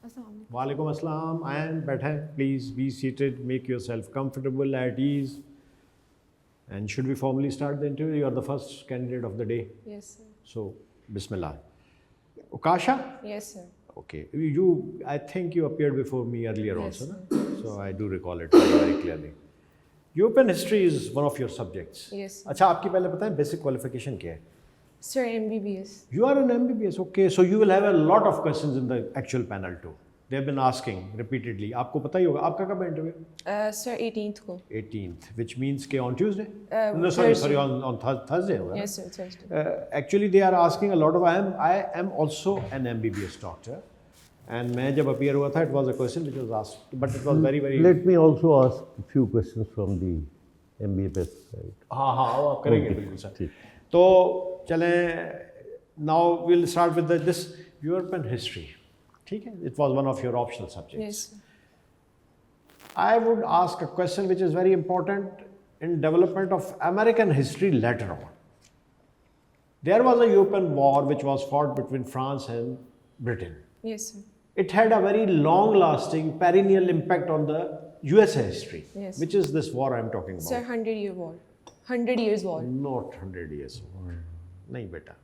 Walaikum assalam. I am better. Please be seated. Make yourself comfortable, at ease. And should we formally start the interview? You are the first candidate of the day. Yes, sir. So, Bismillah. Okasha? Yes, sir. Okay. I think you appeared before me earlier Yes, also, sir. no? So I do recall it very, very clearly. European history is one of your subjects. Yes, sir. अच्छा आपकी पहले पता है basic qualification क्या है? Sir, MBBS. You are an MBBS, okay. So you will have a lot of questions in the actual panel too. They have been asking repeatedly. आपको पता ही होगा आपका कब है interview? Sir, 18th को. 18th, which means के on Tuesday? No, Thursday. sorry, on Thursday होगा. Yes, sir, Thursday. Actually, they are asking a lot of. I am also an MBBS doctor, and मैं जब appear हुआ था, it was a question which was asked, but it was very, very. Let me also ask a few questions from the MBBS side. हाँ हाँ वो आप करेंगे बिल्कुल सर. तो चलें. Now we'll start with this European history. ठीक है? It was one of your optional subjects. Yes, sir. I would ask a question which is very important in development of American history later on. There was a European war which was fought between France and Britain. Yes, sir. It had a very long-lasting, perennial impact on the USA history, Yes. which is this war I'm talking about. Sir, 100-year war. 100 years war. Not 100 years war. नहीं बेटा.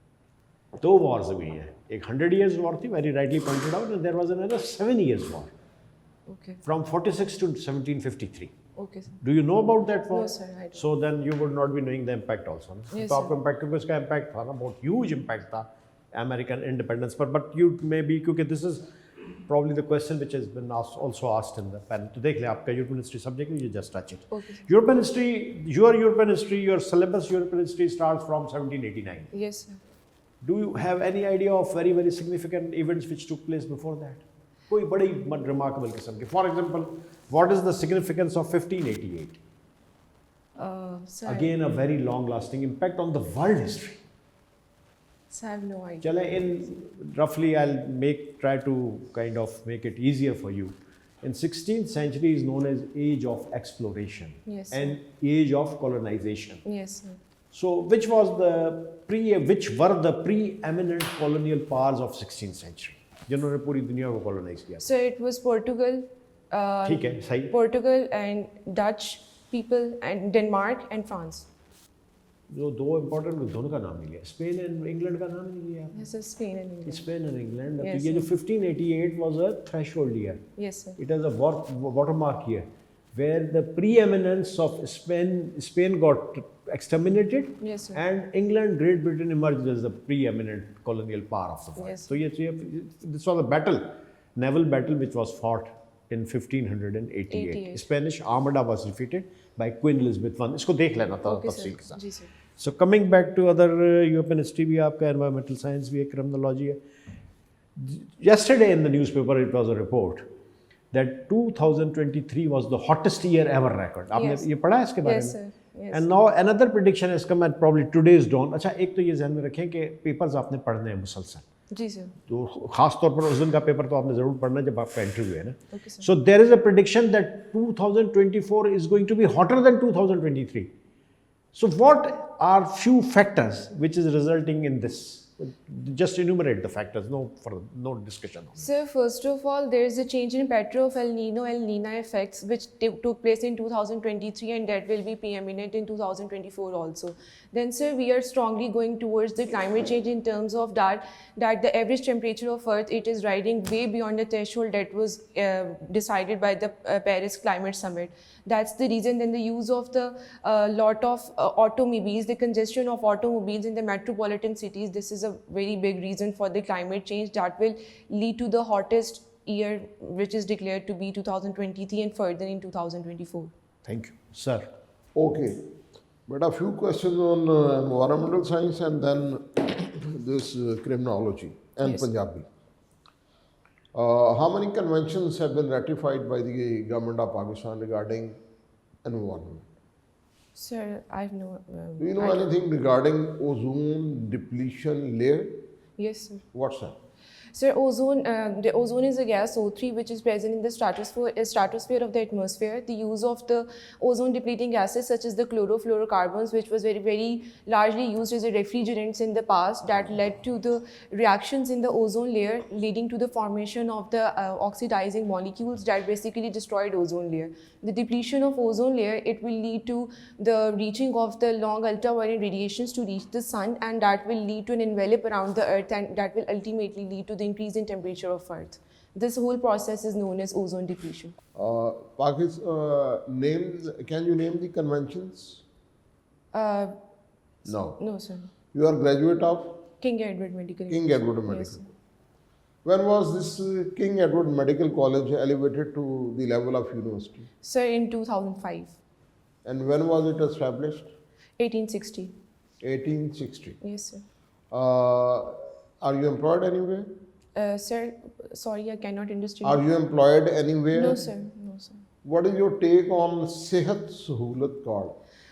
दो wars हुई हैं. एक 100 years war थी, very rightly pointed out, and there was another 7 years war Okay. from 46 to 1753. Okay, sir. Do you know about that war? No, sir, I don't. So then you would not be knowing the impact also. No? Yes, तो sir. आपको impact क्योंकि इसका impact था ना बहुत huge impact था American independence पर. But you may be क्योंकि this is probably the question which has been also asked in the panel. तो देख ले आपका European history subject है, you just touch it. Okay, sir. European history, your syllabus European history starts from 1789. Yes, sir. Do you have any idea of very, very significant events which took place before that? कोई बड़ी remarkable किस्म के. For example, what is the significance of 1588? Sir, Again, a very long-lasting impact on the world history. sir, I have no idea. Chale, in roughly, I'll try to kind of make it easier for you. In 16th century is known as age of exploration Yes, and age of colonization. Yes, sir. So, which were the preeminent colonial powers of 16th century? जिन्होंने पूरी दुनिया को colonize किया. Sir, it was Portugal. ठीक है, सही. Portugal and Dutch people and Denmark and France. जो दो इम्पोर्टेंट दोनों का नाम नहीं लिया. स्पेन एंड इंग्लैंड का नाम नहीं लिया. Yes, sir, Spain and England. Spain and England. Yes, तो ये जो 1588 was a threshold year. Yes, sir. It is a watermark year where the preeminence of Spain got exterminated, Yes, sir. and England, Great Britain emerged as the preeminent colonial power of the world. Yes. So this was a battle, naval battle, which was fought in 1588. 88. Spanish Armada was defeated by Queen Elizabeth I. इसको देख लेना था Okay, तफसील sir. के साथ. जी, sir. So coming back to other European history भी आपका environmental science भी है, criminology है. Yesterday in the newspaper it was a report that 2023 was the hottest year ever record. आपने Yes. ये पढ़ा है इसके बारे Yes, में? sir. Yes. And now another prediction has come at probably today's dawn. अच्छा एक तो ये ध्यान में रखें कि पेपर्स आपने पढ़ने हैं मुसलसल. जी, sir. तो खास तौर पर उस दिन का पेपर तो आपने ज़रूर पढ़ना है जब आपका इंटरव्यू है ना. Okay, sir. So there is a prediction that 2024 is going to be hotter than 2023. So what are few factors which is resulting in this? Just enumerate the factors, no discussion on it. Sir, first of all, there is a change in pattern of El Nino effects which took place in 2023 and that will be preeminent in 2024 also. Then, sir, we are strongly going towards the climate change in terms of that the average temperature of Earth, it is rising way beyond the threshold that was decided by the Paris Climate Summit. That's the reason. Then the use of the lot of automobiles, the congestion of automobiles in the metropolitan cities, this is a very big reason for the climate change that will lead to the hottest year which is declared to be 2023 and further in 2024. Thank you. Sir. Okay, but a few questions on environmental science and then this criminology and Yes. Punjabi. How many conventions have been ratified by the government of Pakistan regarding environment? Sir, I have no... Do you know anything regarding ozone depletion layer? Yes, sir. What's that? Sir, ozone, the ozone is a gas O3 which is present in the stratosphere of the atmosphere. The use of the ozone depleting gases such as the chlorofluorocarbons, which was very largely used as a refrigerants in the past, that led to the reactions in the ozone layer, leading to the formation of the oxidizing molecules that basically destroyed ozone layer. The depletion of ozone layer, it will lead to the reaching of the long ultraviolet radiations to reach the sun, and that will lead to an envelope around the earth, and that will ultimately lead to the increase in temperature of earth. This whole process is known as ozone depletion. Can you name the conventions? Uh, No. no, sir. You are graduate of King Edward Medical King University. Edward Medical. Yes, sir. When was this King Edward Medical College elevated to the level of university? Sir, in 2005, And when was it established? 1860. 1860. Yes, sir. Are you employed anywhere? Sir, sorry, I cannot understand. Are you employed anywhere? No, sir. No, sir. What is your take on Sehat Sahulat card?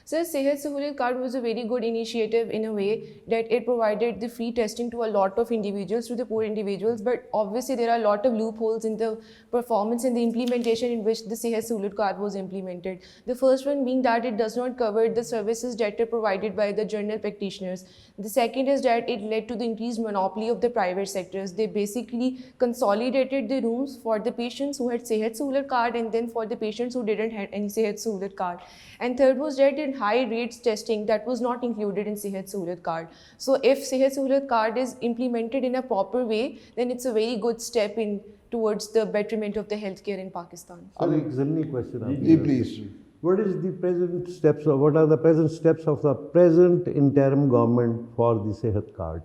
Sir, Sehat Sahulat card was a very good initiative in a way that it provided the free testing to a lot of individuals, to the poor individuals, but obviously there are a lot of loopholes in the performance and the implementation in which the Sehat Sahulat card was implemented. The first one being that it does not cover the services that are provided by the general practitioners. The second is that it led to the increased monopoly of the private sectors. They basically consolidated the rooms for the patients who had Sehat Sahulat card, and then for the patients who didn't have any Sehat Sahulat card. And third was that in high rates testing that was not included in Sehat Sahulat card. So if Sehat Sahulat card is implemented in a proper way, then it's a very good step in towards the betterment of the healthcare in Pakistan. Sir, एक ज़रूरी question आपकी जी, तरफ please. से। What is the present steps, or what are the present steps of the present interim government for the Sehat card?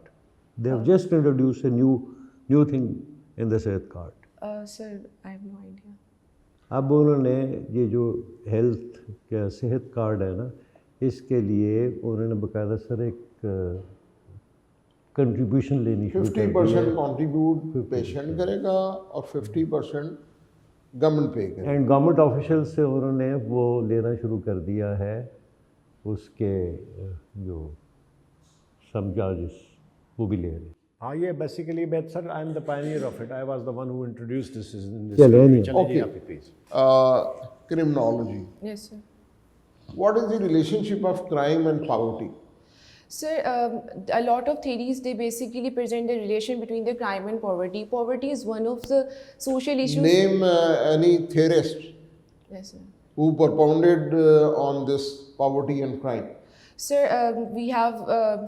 They have just introduced a new thing in the Sehat card. Sir, I have no idea. अब उन्होंने ये जो health का सेहत card है ना, इसके लिए उन्होंने बकायदा सर एक कंट्रीब्यूशन लेनी शुरू कर दी 50% है। कंट्रीब्यूट पेशेंट करेगा और 50% गवर्नमेंट पे करेगा। एंड गवर्नमेंट ऑफिशियल से उन्होंने वो लेना शुरू कर दिया है, उसके जो सम चार्जेस वो भी ले रहे हैं। Yeah, basically, but sir, I am the pioneer of it. I was the one who introduced this in this. चलो, country. anyway. चलिए Okay. आप ही please. Criminology. Yes, sir. What is the relationship of crime and poverty? Sir, a lot of theories, they basically present the relation between the crime and poverty. Poverty is one of the social issues. Name any theorist Yes, sir. who propounded on this poverty and crime. Sir, we have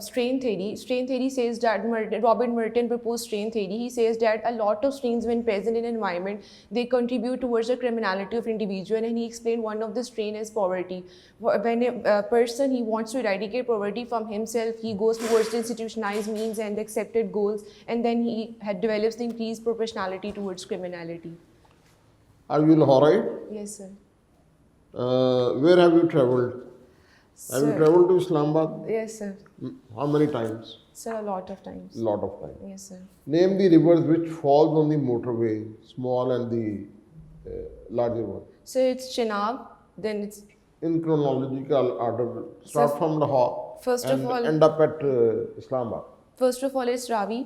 strain theory. Strain theory says that Robert Merton proposed strain theory. He says that a lot of strains, when present in an environment, they contribute towards the criminality of individual. And he explained one of the strain is poverty. When a person, he wants to eradicate poverty from himself, he goes towards the institutionalized means and accepted goals, and then he develops the increased proportionality towards criminality. Are you Lahorite? Yes, sir. Where have you traveled? Have you Sir. traveled to Islamabad? Yes, sir. How many times? Sir, a lot of times. Lot of times. Yes, sir. Name the rivers which falls on the motorway, small and the larger one. So it's Chenab, then it's In chronological order, start Sir, from Lahore first and of all- end up at Islamabad. first of all it's Ravi,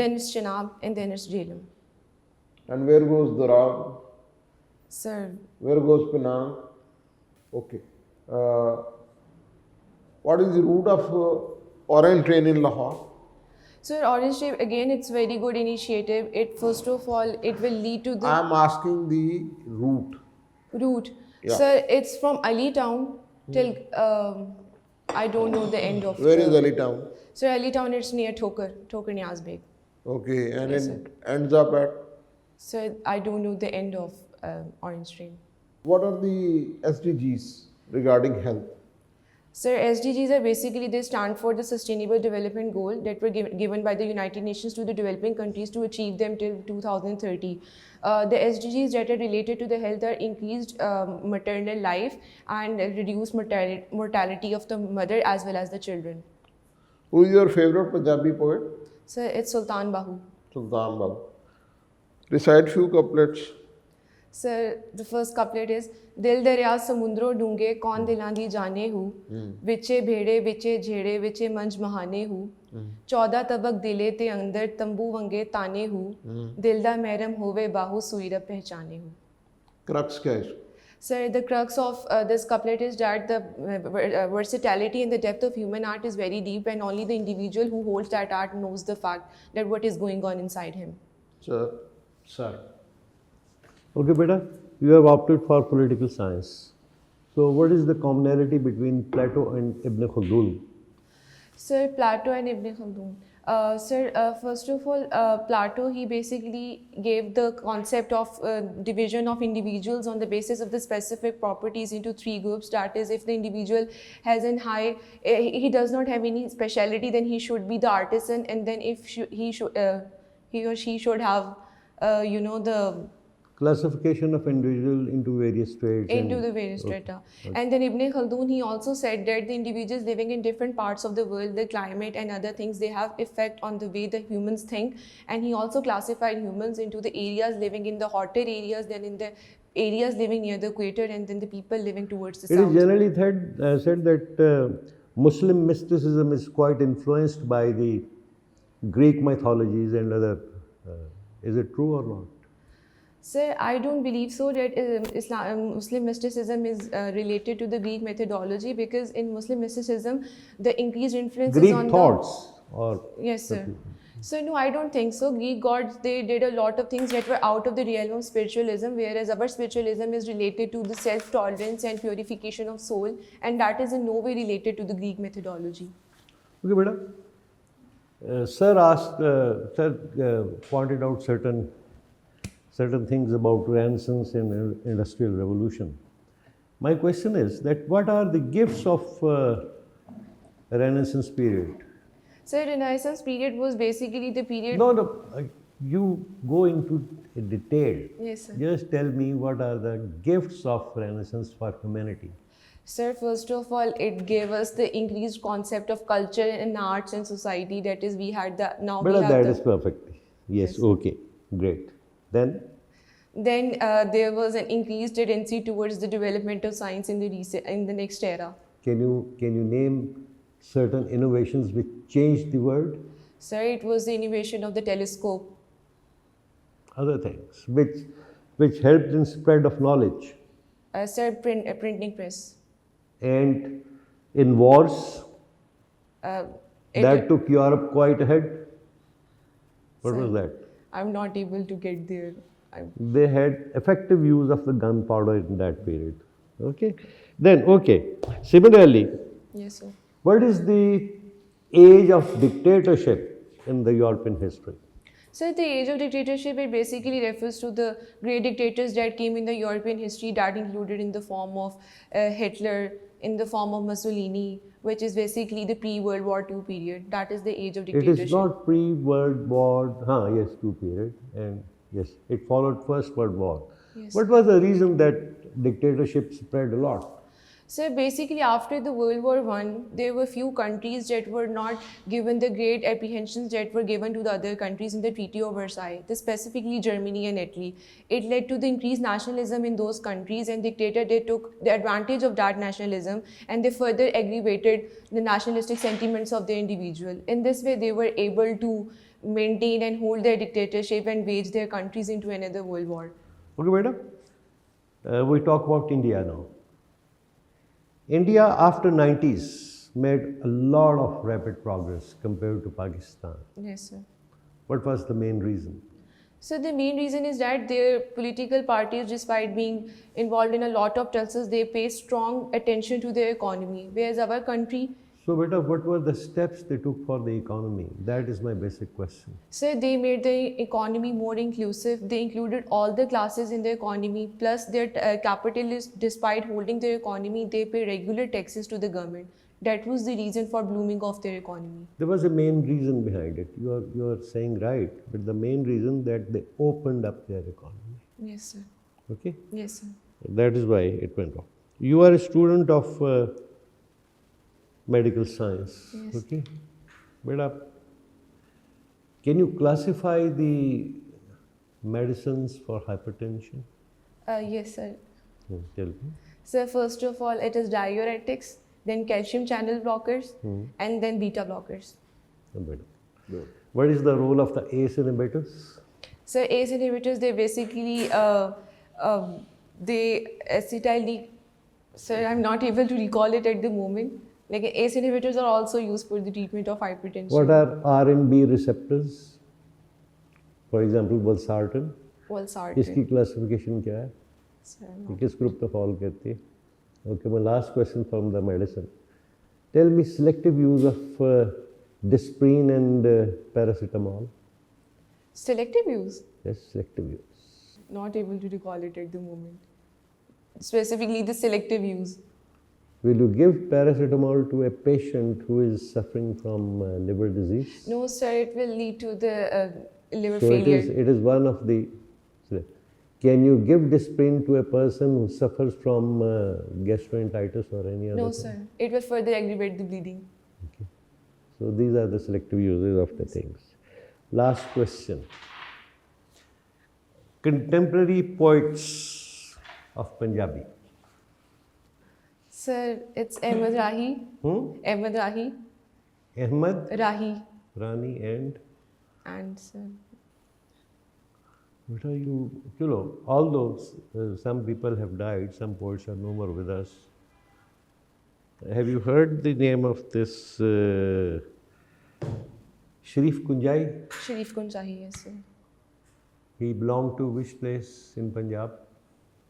then it's Chenab, and then it's Jhelum. And where goes Darab? Sir, Where goes Penang? Okay. What is the route of Orange train in Lahore? so Orange Tree, again, it's very good initiative. It first of all, it will lead to the I am asking the route. route. Yeah. Sir, it's from Ali Town till I don't know the end of. Where is Ali Town? So Ali Town, it's near Thokar Niaz Beg. Okay, and Yes, it ends up at. So I don't know the end of Orange Train. What are the SDGs regarding health? Sir, SDGs are basically, they stand for the Sustainable Development Goal that were given by the United Nations to the developing countries to achieve them till 2030. The SDGs that are related to the health are increased maternal life and reduced mortality of the mother as well as the children. Who is your favorite Punjabi poet? So it's Sultan Bahu. Sultan Babu. Recite few couplets. Sir, the first couplet is Dil darya samundro dunge kaun dilan di jane hu viche bhede viche jhede viche manj mahane hu 14 tabak dile te andar tambu wange tane hu dil da mehram hove bahu suira pehchane hu. Crux क्या है इसको? Sir, the crux of this couplet is that the versatility and the depth of human art is very deep, and only the individual who holds that art knows the fact that what is going on inside him. Sir, Sir. Okay, beta, you have opted for political science. So, what is the commonality between Plato and Ibn Khaldun? Sir, Plato and Ibn Khaldun. Sir, first of all, Plato, he basically gave the concept of division of individuals on the basis of the specific properties into 3 groups. That is, if the individual has an high, he does not have any speciality, then he should be the artisan, and then if he or she should have, the Classification of individual into various trades. into the various strata. And then Ibn Khaldun, he also said that the individuals living in different parts of the world, the climate and other things, they have effect on the way the humans think. And he also classified humans into the areas living in the hotter areas, then in the areas living near the equator, and then the people living towards the It south. is generally said that Muslim mysticism is quite influenced by the Greek mythologies and other. Is it true or not? Sir, I don't believe so that Muslim mysticism is related to the Greek methodology, because in Muslim mysticism, the increased influence Greek is on thoughts or Yes, sir. So, no, I don't think so. Greek gods, they did a lot of things that were out of the realm of spiritualism, whereas our spiritualism is related to the self-tolerance and purification of soul, and that is in no way related to the Greek methodology. Okay, beta. Sir pointed out certain things about Renaissance and Industrial Revolution. My question is that what are the gifts of Renaissance period? So, Renaissance period was basically the period. No, you go into detail. Yes, sir. Just tell me what are the gifts of Renaissance for humanity. Sir, first of all, it gave us the increased concept of culture and arts and society. That is, we had the now we Beta, have that the. is perfect. Yes, Yes. okay, great. Then Then there was an increased tendency towards the development of science in the next era. can you name certain innovations which changed the world? Sir, it was the innovation of the telescope. Other things which helped in spread of knowledge. Sir, printing press. And in wars, It- that took Europe quite ahead. What Sir. was that? I'm not able to get there. They had effective use of the gunpowder in that period. Okay. Then, okay. Similarly, Yes, sir. what is the age of dictatorship in the European history? So the age of dictatorship, it basically refers to the great dictators that came in the European history, that included in the form of Hitler, in the form of Mussolini, which is basically the pre-World War II period. That is the age of It dictatorship. is not pre-World War, yes, II period, and yes, it followed First World War. Yes. What was the reason that dictatorship spread a lot? So basically, after the World War I, there were few countries that were not given the great apprehensions that were given to the other countries in the Treaty of Versailles, specifically Germany and Italy. It led to the increased nationalism in those countries, and dictators, they took the advantage of that nationalism, and they further aggravated the nationalistic sentiments of the individual. In this way, they were able to maintain and hold their dictatorship and wage their countries into another world war. Okay, madam. We talk about India now. India after 90s made a lot of rapid progress compared to Pakistan. Yes, sir. What was the main reason? So the main reason is that their political parties, despite being involved in a lot of tussles, they pay strong attention to their economy. Whereas our country, So, beta, what were the steps they took for the economy? That is my basic question. so they made the economy more inclusive. They included all the classes in the economy. Plus, their capitalists, despite holding their economy, they pay regular taxes to the government. That was the reason for blooming of their economy. There was a main reason behind it. You are saying right, but the main reason that they opened up their economy. Yes, sir. Okay, Yes, sir. that is why it went on. You are a student of medical science. Yes. Okay, beta, can you classify the medicines for hypertension? Yes, sir. Tell me. So first of all, it is diuretics, then calcium channel blockers, and then beta blockers. Better. What is the role of the ACE inhibitors? So ACE inhibitors, they basically they acetyl. Sir, I'm not able to recall it at the moment. Like ACE inhibitors are also used for the treatment of hypertension. What are R&B receptors? For example, valsartan. Valsartan. इसकी classification क्या है? Sir, ये किस group पे fall करती है? Okay, my last question from the medicine. Tell me selective use of Disprin and paracetamol. selective use. Yes, selective use. Not able to recall it at the moment. Specifically, the selective use. Will you give paracetamol to a patient who is suffering from liver disease? No, sir, it will lead to the liver So failure. it is one of the. Can you give Disprin to a person who suffers from gastroenteritis or any other? No, thing? sir. It will further aggravate the bleeding. Okay. So these are the selective uses of the things. Last question. Contemporary poets of Punjabi. Sir, it's Ahmed Rahi. Ahmed Rahi. Ahmed, Rahi. Rani And sir. what are you know, although some people have died, some poets are no more with us. Have you heard the name of this Sharif Kunjai? Sharif Kunjahi, yes, sir. He belonged to which place in Punjab?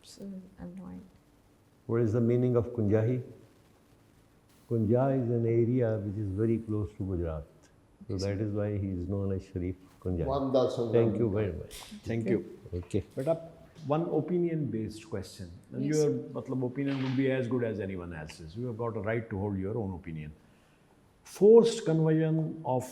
Sir, I'm not. What is the meaning of Kunjahi? Kunja is an area which is very close to Gujarat. So that is why he is known as Sharif Kunjahi. One dozen. Thank you very much. Thank you. Okay. But one opinion-based question, and Yes. your opinion would be as good as anyone else's. You have got a right to hold your own opinion. Forced conversion of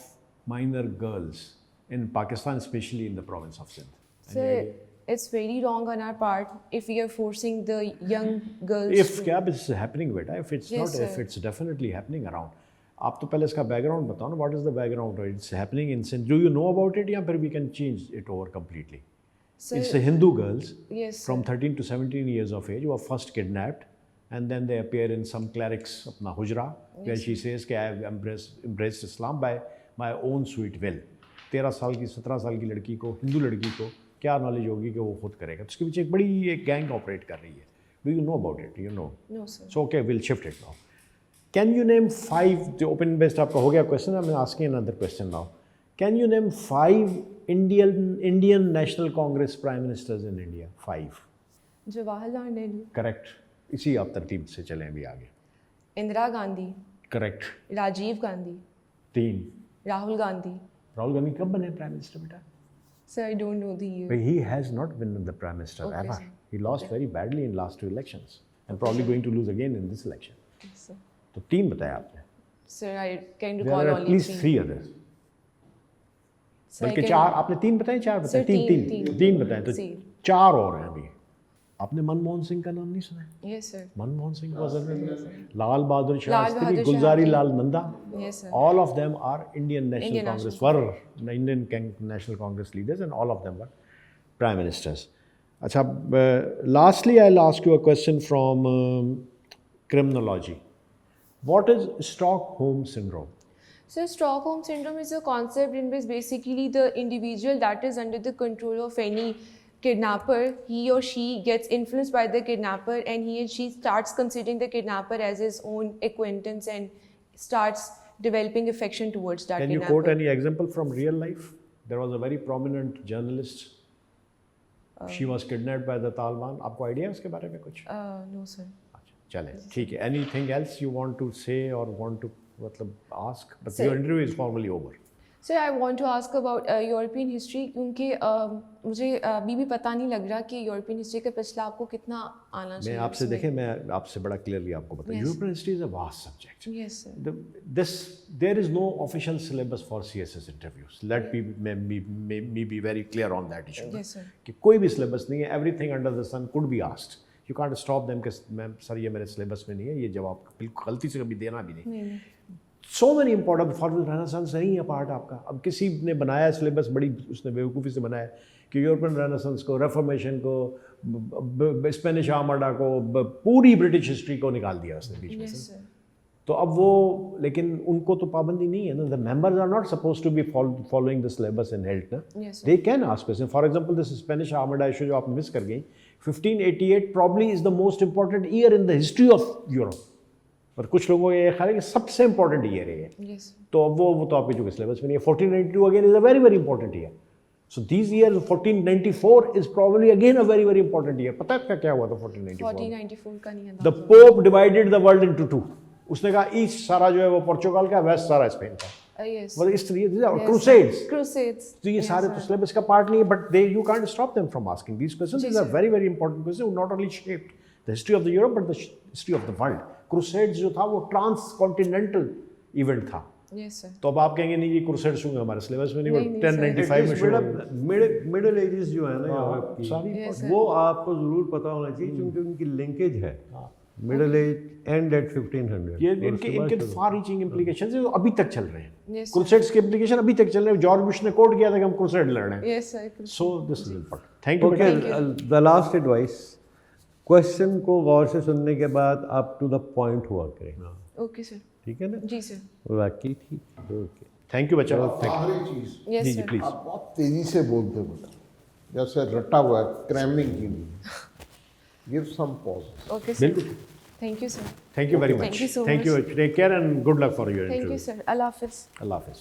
minor girls in Pakistan, especially in the province of Sindh. Sir, it's very wrong on our part if we are forcing the young girls. If it's happening, beta, if it's Yes, not, if sir. it's definitely happening around. आप तो पहले इसका background बताओ ना. What is the background? It's happening in Sindh. Do you know about it? या फिर we can change it over completely. Sir, It's the Hindu girls yes, from sir. 13 to 17 years of age who are first kidnapped, and then they appear in some cleric's अपना हुजरा, where she says कि I have embraced Islam by my own sweet will. 13 साल की 17 साल की लड़की को, हिंदू लड़की को क्या नॉलेज होगी कि वो खुद करेगा. तो उसके पीछे एक बड़ी एक गैंग ऑपरेट कर रही है. Do you know about it? You know. No, sir. So okay, we'll shift it now. Can you name 5? जो open based आपका हो गया question. I'm asking another question now. Can you name 5 Indian National Congress Prime Ministers in India? 5. Jawaharlal Nehru, Correct. इसी आप तरतीब से चलें अभी आगे. Indira Gandhi, Correct. Rajiv Gandhi, 3. Rahul Gandhi. Rahul Gandhi कब बने प्राइम मिनिस्टर बेटा? Sir, I don't know the year. But he has not been the prime minister Okay, ever. sir. He lost very badly in last 2 elections and probably going to lose again in this election. Yes, sir. तो 3 बताया आपने. Sir, I can There recall are at only least 3 others. Sir, I बल्कि can- 4 आपने 3 बताए 4 बताए? Sir, 3 तीन। 3 बताए तो See. 4 और हैं अभी. आपने मनमोहन सिंह का नाम नहीं सुना है? Yes, sir. Manmohan Singh was Lal Bahadur Lal Shastri, Bahadur Gulzari Shastri. Lal Nanda. Yes, sir. All of them are Indian National Indian Congress, National were Indian National Congress leaders, and all of them were prime ministers. Achha, lastly, I'll ask you a question from criminology. What is Stockholm syndrome? So Stockholm syndrome is a concept in which basically the individual that is under the control of any kidnapper, he or she gets influenced by the kidnapper, and he and she starts considering the kidnapper as his own acquaintance and starts developing affection towards that Can you kidnapper. quote any example from real life? There was a very prominent journalist. She was kidnapped by the Taliban. आपको idea है उसके बारे में कुछ? No, sir. चले ठीक है. Anything else you want to say or want to मतलब ask? But Sir. your interview is formally over. Sir, I want to ask about European history क्योंकि मुझे अभी भी पता नहीं लग रहा कि European history का पिछला आपको कितना आना मैं चाहिए. आपसे देखें मैं आपसे बड़ा clearly आपको बताऊं. Yes. European history is a vast subject. Yes, sir. There is no official syllabus for CSS interviews. Let me be very clear on that issue. Yes, sir. कि कोई भी syllabus नहीं है. Everything under the sun could be asked. You can't stop them कि ma'am sir ये मेरे syllabus में नहीं है. ये जवाब बिल्कुल गलती से कभी देना भी नहीं. So many important for renaissance नहीं है पार्ट आपका। अब किसी ने बनाया सिलेबस, बड़ी उसने बेवकूफ़ी से बनाया कि यूरोपियन रेनेसांस को, रेफॉर्मेशन को, स्पेनिश आर्माडा को, पूरी ब्रिटिश हिस्ट्री को निकाल दिया उसने बीच में Yes, से। sir. तो अब वो, लेकिन उनको तो पाबंदी नहीं है ना, the members are not suppose to be following the syllabus in health ना, Yes, sir. They can ask question. For example this Spanish Armada issue जो आप मिस कर गई, 1588 probably is the most important year in the history of Europe, और कुछ लोगों को ये ख्याल है कि सबसे इंपॉर्टेंट ईयर है ये। Yes. तो अब वो तो आपके जो सिलेबस में नहीं है। 1492 again is a very very important year. So these year 1494 is probably again a very very important year. पता है इसका क्या हुआ था 1494? 1494 का नहीं है the pope divided the world into two. उसने कहा ईस्ट सारा जो है वो पोर्चुगल का, वेस्ट सारा स्पेन का। Yes. मतलब इस तरीके से Yes, क्रूसेड्स। Crusades. तो ये Yes, सारे sir. तो सिलेबस का पार्ट नहीं है, but they you can't stop them from asking these questions. जी, these are sir. Very very important question, not only shaped the history of the Europe but the history of the world. Crusades जो था वो transcontinental event था। Yes, sir. तो अब आप कहेंगे नहीं ये क्रूसेड्स होंगे हमारे सिलेबस में, नहीं, वो नहीं, नहीं, sir. 1095 में शुरू हुए। मिडिल एजेस जो है ना यूरोप की, सारी Yes, sir. वो आपको जरूर पता होना चाहिए क्योंकि उनकी लिंकेज है। Middle age and at 1500। ये और इनके उसके बाद इनके शुरू। फार रीचिंग इम्प्लीकेशंस हैं जो अभी तक चल रहे हैं। Yes, sir. क्रूसेड्स के इम्प्लीकेशन अभी तक चल रहे हैं। जॉर्ज बुश ने कोड किया था कि हम क्रूसेड लड़ रहे हैं। Yes, sir. So this is important. Thank you. Okay, the last advice, question को गौर से सुनने के बाद आप टू द पॉइंट हुआ करें। Okay, sir. ठीक है ना? जी sir. वाकई ठीक। ओके, थैंक यू बच्चा। आखिरी चीज Yes, जी sir. प्लीज। आप बहुत तेजी से बोलते हो बेटा, जैसे रटा हुआ है क्रैमिंग की नहीं। Give some pause. Okay, sir. बिल्कुल। Thank you, sir. Thank you very much. Thank you so thank you. much. Take care and good luck for your Thank you, interview. sir. Allah Hafiz. अल्लाह हाफिज़।